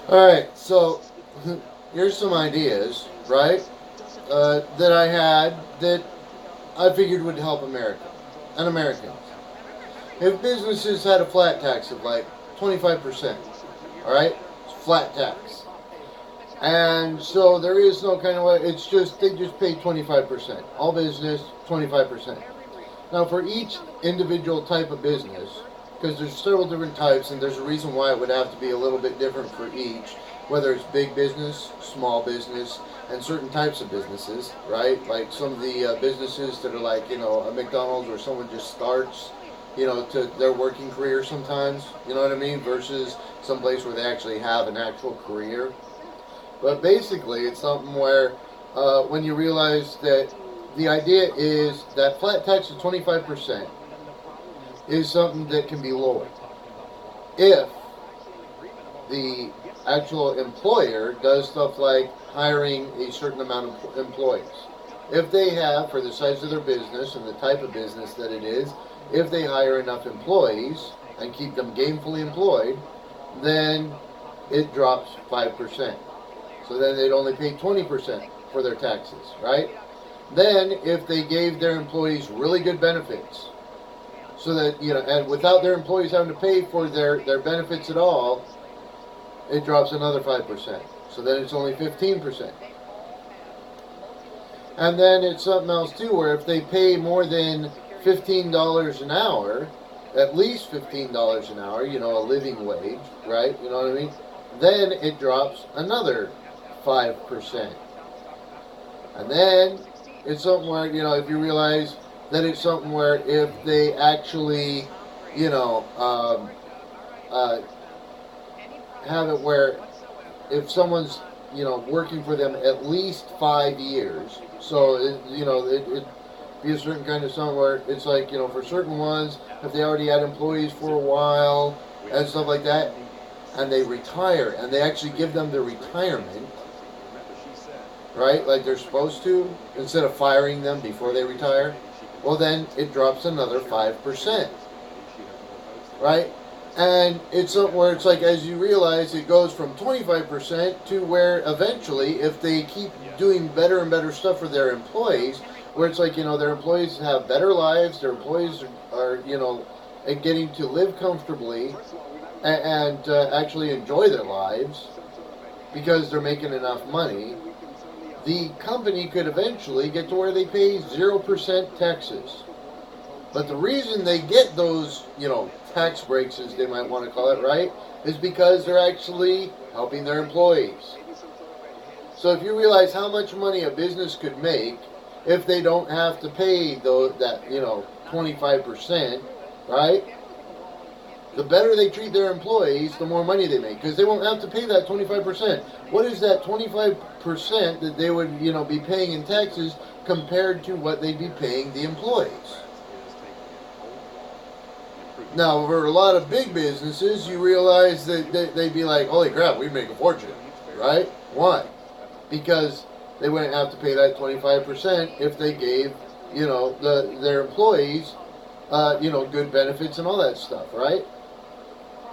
Alright, so here's some ideas, right? That I had that I figured would help America and Americans. If businesses had a flat tax of like 25%, alright? Flat tax. And so there is no kind of way, it's just, they just pay 25%. All business, 25%. Now, for each individual type of business, because there's several different types, and there's a reason why it would have to be a little bit different for each, whether it's big business, small business, and certain types of businesses, right? Like some of the businesses that are like, a McDonald's where someone just starts, to their working career sometimes, you know what I mean? Versus some place where they actually have an actual career. But basically, it's something where when you realize that the idea is that flat tax of 25% is something that can be lowered if the actual employer does stuff like hiring a certain amount of employees. If they have, for the size of their business and the type of business that it is, if they hire enough employees and keep them gainfully employed, then it drops 5%. So then they'd only pay 20% for their taxes, right? Then, if they gave their employees really good benefits, so that, and without their employees having to pay for their benefits at all, it drops another 5%. So then it's only 15%. And then it's something else too, where if they pay more than $15 an hour, at least $15 an hour, a living wage, right? You know what I mean? Then it drops another 5%. And then it's something where, if you realize that it's something where if they actually, you know, um, uh, have it where if someone's, working for them at least 5 years, so, it be a certain kind of something where it's like, for certain ones, if they already had employees for a while and stuff like that, and they retire, and they actually give them their retirement, right? Like they're supposed to, instead of firing them before they retire. Well, then it drops another 5%, right? And it's something where it's like, as you realize, it goes from 25% to where eventually, if they keep doing better and better stuff for their employees, where it's like, their employees have better lives, their employees are getting to live comfortably and actually enjoy their lives because they're making enough money, the company could eventually get to where they pay 0% taxes. But the reason they get those, tax breaks, as they might want to call it, right, is because they're actually helping their employees. So if you realize how much money a business could make if they don't have to pay that 25%, right? The better they treat their employees, the more money they make, because they won't have to pay that 25%. What is that 25% that they would, be paying in taxes compared to what they'd be paying the employees? Now, for a lot of big businesses, you realize that they'd be like, holy crap, we'd make a fortune, right? Why? Because they wouldn't have to pay that 25% if they gave, their employees, good benefits and all that stuff, right?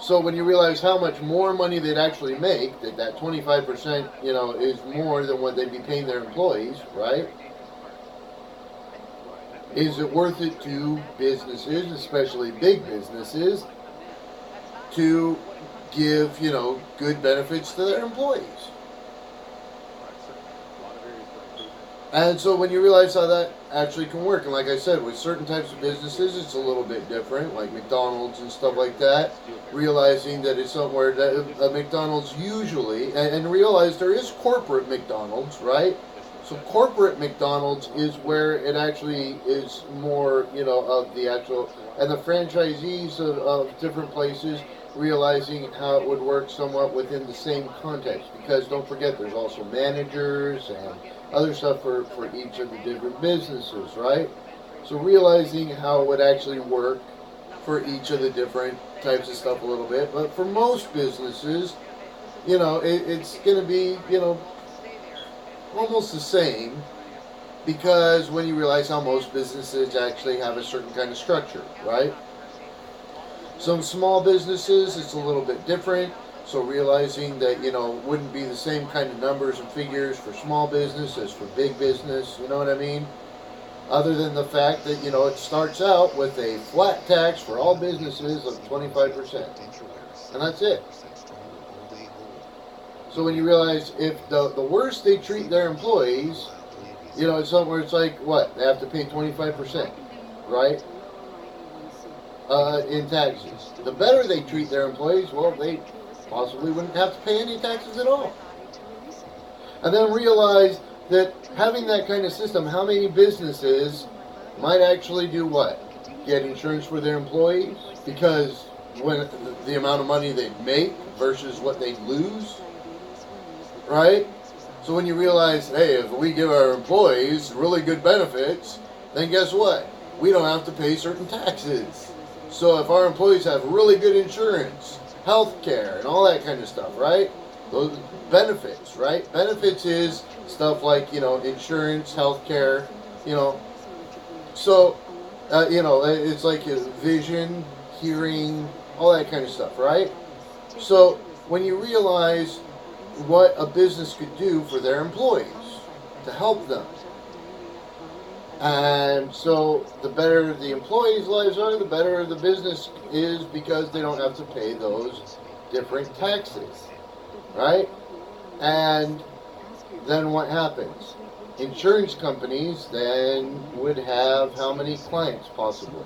So when you realize how much more money they'd actually make, that 25%, is more than what they'd be paying their employees, right? Is it worth it to businesses, especially big businesses, to give, good benefits to their employees? And so when you realize how that actually can work, and like I said, with certain types of businesses, it's a little bit different, like McDonald's and stuff like that, realizing that it's somewhere that a McDonald's usually, and realize there is corporate McDonald's, right? So corporate McDonald's is where it actually is more, of the actual, and the franchisees of different places realizing how it would work somewhat within the same context. Because don't forget, there's also managers and other stuff for each of the different businesses, right? So realizing how it would actually work for each of the different types of stuff a little bit. But for most businesses, it's going to be, almost the same, because when you realize how most businesses actually have a certain kind of structure, right? Some small businesses, it's a little bit different. So realizing that, wouldn't be the same kind of numbers and figures for small business as for big business, you know what I mean? Other than the fact that, it starts out with a flat tax for all businesses of 25%. And that's it. So when you realize if the worse they treat their employees, it's something where it's like, what? They have to pay 25%, right? In taxes. The better they treat their employees, well, they possibly wouldn't have to pay any taxes at all. And then realize that having that kind of system, how many businesses might actually do what? Get insurance for their employees? Because when the amount of money they make versus what they lose, right? So when you realize, hey, if we give our employees really good benefits, then guess what? We don't have to pay certain taxes. So if our employees have really good insurance, health care, and all that kind of stuff, right? Those benefits, right? Benefits is stuff like, insurance, health care, So, it's like vision, hearing, all that kind of stuff, right? So when you realize what a business could do for their employees to help them, and so the better the employees' lives are, the better the business is because they don't have to pay those different taxes, right? And then what happens? Insurance companies then would have how many clients possibly?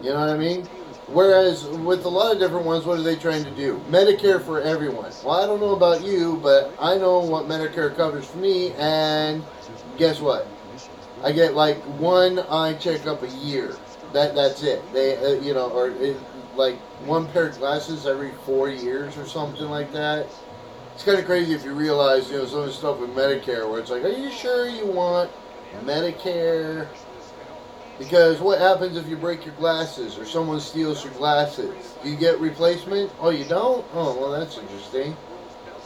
You know what I mean? Whereas with a lot of different ones, what are they trying to do? Medicare for everyone. Well, I don't know about you, but I know what Medicare covers for me, and guess what? I get like one eye checkup a year. That's it. They, like one pair of glasses every 4 years or something like that. It's kind of crazy if you realize, some of the stuff with Medicare where it's like, are you sure you want Medicare? Because what happens if you break your glasses or someone steals your glasses? Do you get replacement? Oh, you don't? Oh, well, that's interesting.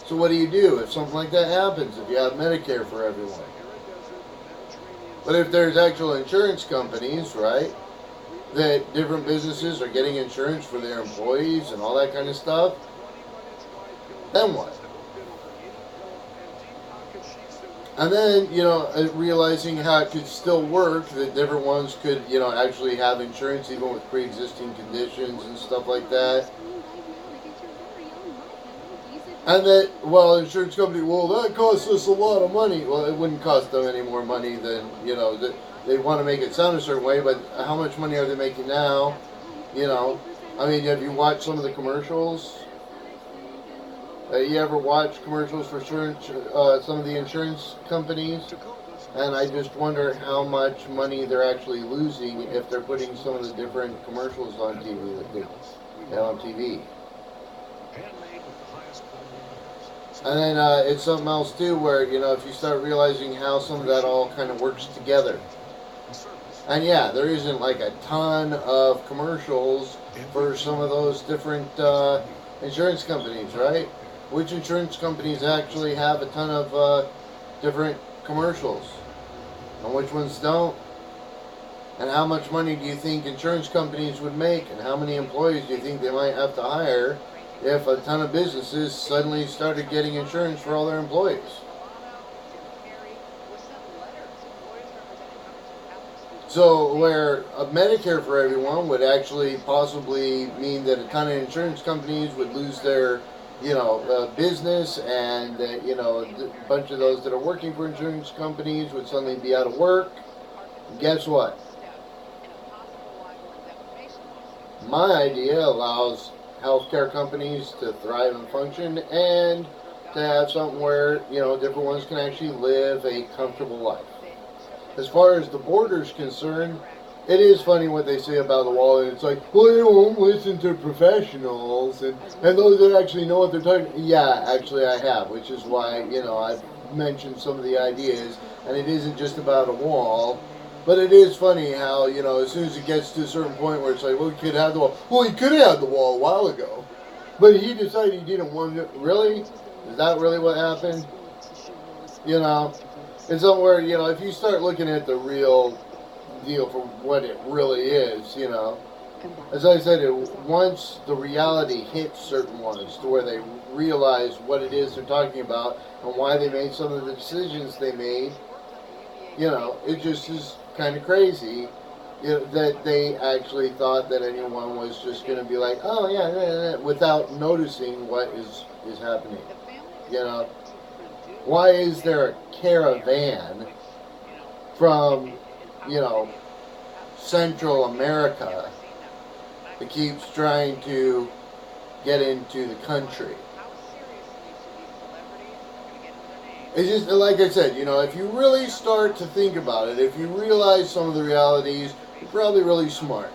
So what do you do if something like that happens, if you have Medicare for everyone? But if there's actual insurance companies, right, that different businesses are getting insurance for their employees and all that kind of stuff, then what? And then, realizing how it could still work, that different ones could, actually have insurance even with pre-existing conditions and stuff like that. And that, insurance company, that costs us a lot of money. Well, it wouldn't cost them any more money than, they want to make it sound a certain way, but how much money are they making now? Have you watched some of the commercials? You ever watch commercials for insurance, some of the insurance companies? And I just wonder how much money they're actually losing if they're putting some of the different commercials on TV that they have on TV. And then it's something else too where, if you start realizing how some of that all kind of works together. And yeah, there isn't like a ton of commercials for some of those different insurance companies, right? Which insurance companies actually have a ton of different commercials? And which ones don't? And how much money do you think insurance companies would make? And how many employees do you think they might have to hire if a ton of businesses suddenly started getting insurance for all their employees? So where a Medicare for everyone would actually possibly mean that a ton of insurance companies would lose their business, and that, a bunch of those that are working for insurance companies would suddenly be out of work. Guess what? My idea allows healthcare companies to thrive and function, and to have something where, different ones can actually live a comfortable life. As far as the border's concerned, it is funny what they say about the wall, and it's like, well, they won't listen to professionals, and those that actually know what they're talking. Yeah, actually I have, which is why, I've mentioned some of the ideas, and it isn't just about a wall, but it is funny how, as soon as it gets to a certain point where it's like, well, he could have the wall. Well, he could have had the wall a while ago, but he decided he didn't want it. Really? Is that really what happened? It's somewhere, if you start looking at the real deal for what it really is, as I said, once the reality hits certain ones to where they realize what it is they're talking about and why they made some of the decisions they made, it just is kind of crazy, that they actually thought that anyone was just going to be like, oh yeah, yeah, yeah, without noticing what is happening. Why is there a caravan from, you know, Central America that keeps trying to get into the country? It's just like I said, if you really start to think about it, if you realize some of the realities, you're probably really smart.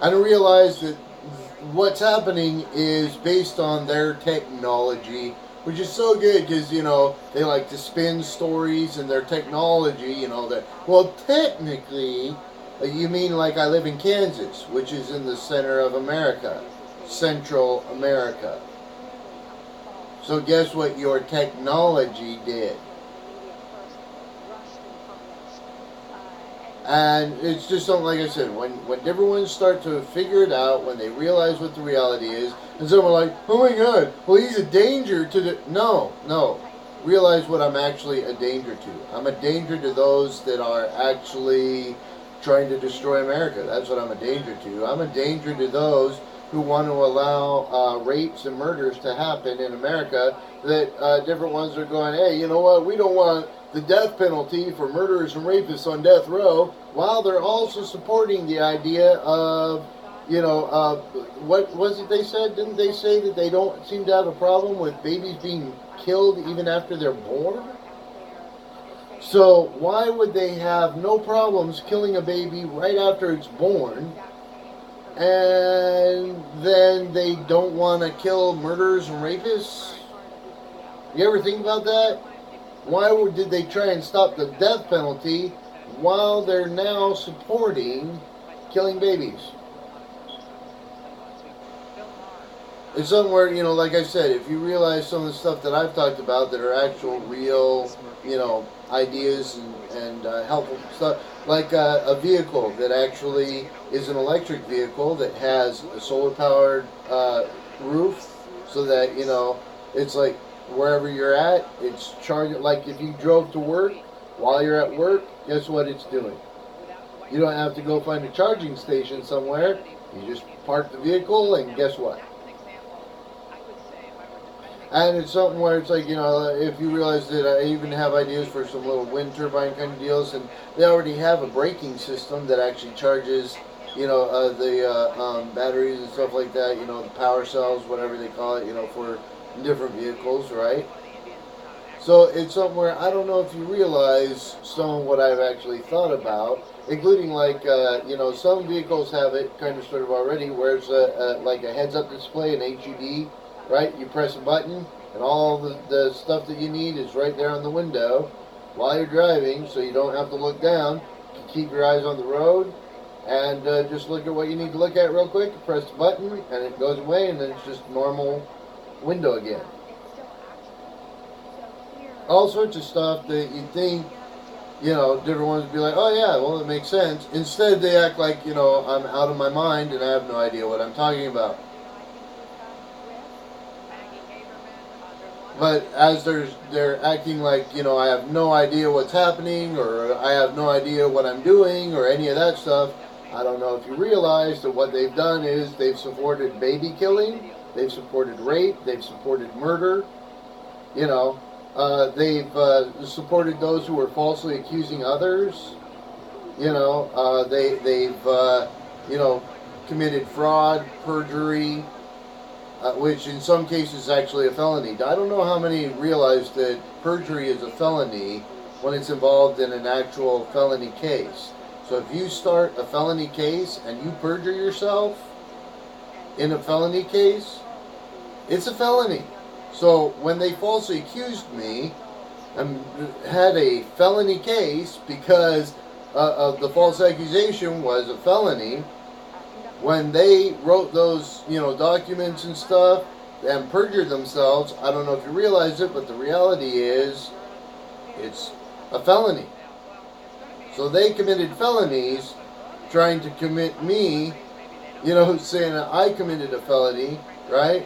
And realize that what's happening is based on their technology, which is so good because, they like to spin stories and their technology, that, well, technically, you mean like I live in Kansas, which is in the center of America, Central America. So guess what your technology did? And it's just something, like I said, when different ones start to figure it out, when they realize what the reality is, and some are like, oh my god, well he's a danger to the... No. Realize what I'm actually a danger to. I'm a danger to those that are actually trying to destroy America. That's what I'm a danger to. I'm a danger to those who want to allow rapes and murders to happen in America, that different ones are going, hey, you know what, we don't want the death penalty for murderers and rapists on death row, while they're also supporting the idea of, what was it they said? Didn't they say that they don't seem to have a problem with babies being killed even after they're born? So why would they have no problems killing a baby right after it's born, and then they don't want to kill murderers and rapists? You ever think about that? Why did they try and stop the death penalty while they're now supporting killing babies? It's somewhere, like I said, if you realize some of the stuff that I've talked about that are actual, real, ideas and helpful stuff, like a vehicle that actually is an electric vehicle that has a solar-powered roof, so that, it's like wherever you're at, it's charging. Like if you drove to work, while you're at work, guess what it's doing? You don't have to go find a charging station somewhere. You just park the vehicle, and guess what? And it's something where it's like, if you realize that I even have ideas for some little wind turbine kind of deals, and they already have a braking system that actually charges, the batteries and stuff like that, the power cells, whatever they call it, for different vehicles, right? So it's something where I don't know if you realize some of what I've actually thought about, including like, some vehicles have it kind of sort of already, where it's like a heads-up display, an HUD, right? You press a button, and all the stuff that you need is right there on the window while you're driving, so you don't have to look down. You can keep your eyes on the road, and just look at what you need to look at real quick, press the button, and it goes away, and then it's just normal window again. All sorts of stuff that you think, different ones would be like, oh yeah, well it makes sense. Instead they act like, I'm out of my mind and I have no idea what I'm talking about. But as they're acting like, I have no idea what's happening, or I have no idea what I'm doing, or any of that stuff, I don't know if you realize that what they've done is they've supported baby killing, they've supported rape, they've supported murder, they've supported those who are falsely accusing others, they've committed fraud, perjury, which in some cases is actually a felony. I don't know how many realize that perjury is a felony when it's involved in an actual felony case. So if you start a felony case and you perjure yourself in a felony case, it's a felony. So when they falsely accused me and had a felony case because of the false accusation was a felony, when they wrote those, documents and stuff and perjured themselves, I don't know if you realize it, but the reality is it's a felony. So they committed felonies trying to commit me, saying that I committed a felony, right?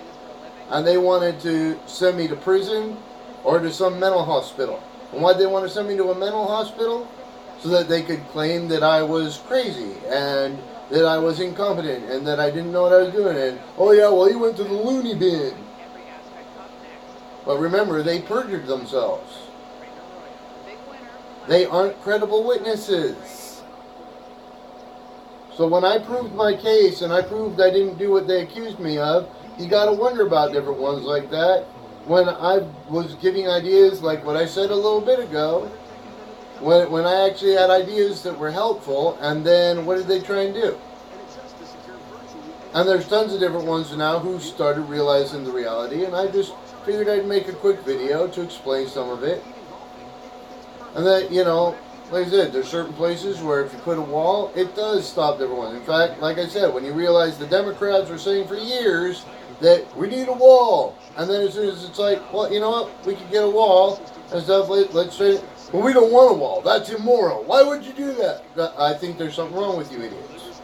And they wanted to send me to prison or to some mental hospital. And why did they want to send me to a mental hospital? So that they could claim that I was crazy and that I was incompetent and that I didn't know what I was doing. And, oh yeah, well, he went to the loony bin. But remember, they perjured themselves. They aren't credible witnesses. So when I proved my case and I proved I didn't do what they accused me of, you got to wonder about different ones like that. When I was giving ideas like what I said a little bit ago, when I actually had ideas that were helpful, and then what did they try and do? And there's tons of different ones now who started realizing the reality, and I just figured I'd make a quick video to explain some of it. And that, like I said, there's certain places where if you put a wall, it does stop different ones. In fact, like I said, when you realize the Democrats were saying for years that we need a wall, and then as soon as it's like, well, you know what, we could get a wall and stuff, let's say, well, we don't want a wall, that's immoral, why would you do that? I think there's something wrong with you idiots.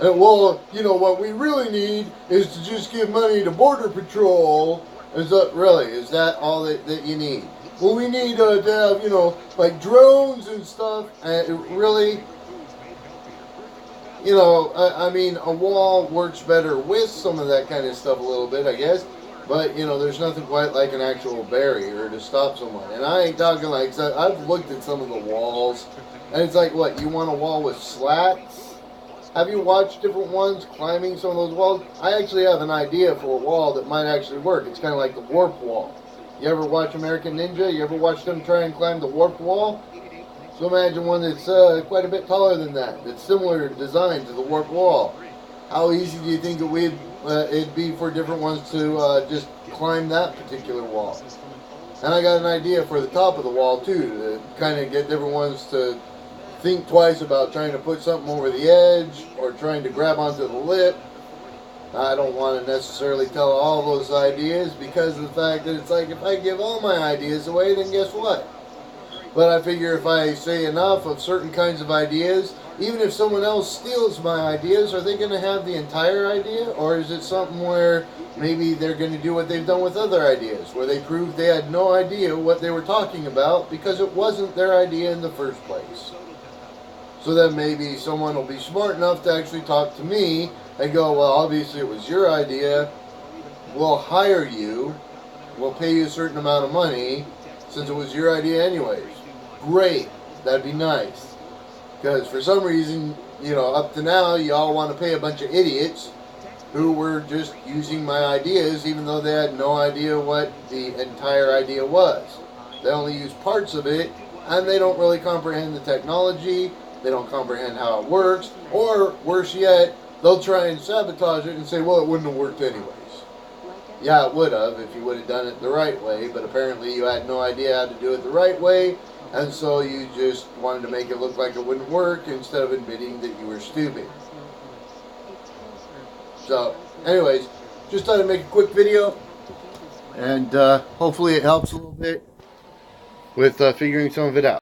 And, well, what we really need is to just give money to Border Patrol. Is that really, is that all that you need? Well, we need to have, like drones and stuff, and really, I mean, a wall works better with some of that kind of stuff a little bit, I guess. But, there's nothing quite like an actual barrier to stop someone. And I ain't talking like, I've looked at some of the walls, and it's like, what, you want a wall with slats? Have you watched different ones climbing some of those walls? I actually have an idea for a wall that might actually work. It's kind of like the warp wall. You ever watch American Ninja? You ever watch them try and climb the warp wall? So imagine one that's quite a bit taller than that. That's similar design to the warp wall. How easy do you think it'd be for different ones to just climb that particular wall? And I got an idea for the top of the wall too, to kind of get different ones to think twice about trying to put something over the edge or trying to grab onto the lip. I don't want to necessarily tell all those ideas because of the fact that it's like if I give all my ideas away, then guess what? But I figure if I say enough of certain kinds of ideas, even if someone else steals my ideas, are they going to have the entire idea? Or is it something where maybe they're going to do what they've done with other ideas, where they proved they had no idea what they were talking about because it wasn't their idea in the first place? So then maybe someone will be smart enough to actually talk to me and go, well, obviously it was your idea. We'll hire you. We'll pay you a certain amount of money since it was your idea anyways. Great. That'd be nice. Because for some reason, up to now, y'all want to pay a bunch of idiots who were just using my ideas even though they had no idea what the entire idea was. They only use parts of it and they don't really comprehend the technology. They don't comprehend how it works, or worse yet, they'll try and sabotage it and say, well, it wouldn't have worked anyways. Yeah, it would have if you would have done it the right way, but apparently you had no idea how to do it the right way, and so you just wanted to make it look like it wouldn't work instead of admitting that you were stupid. So, anyways, just thought I'd make a quick video, and hopefully it helps a little bit with figuring some of it out.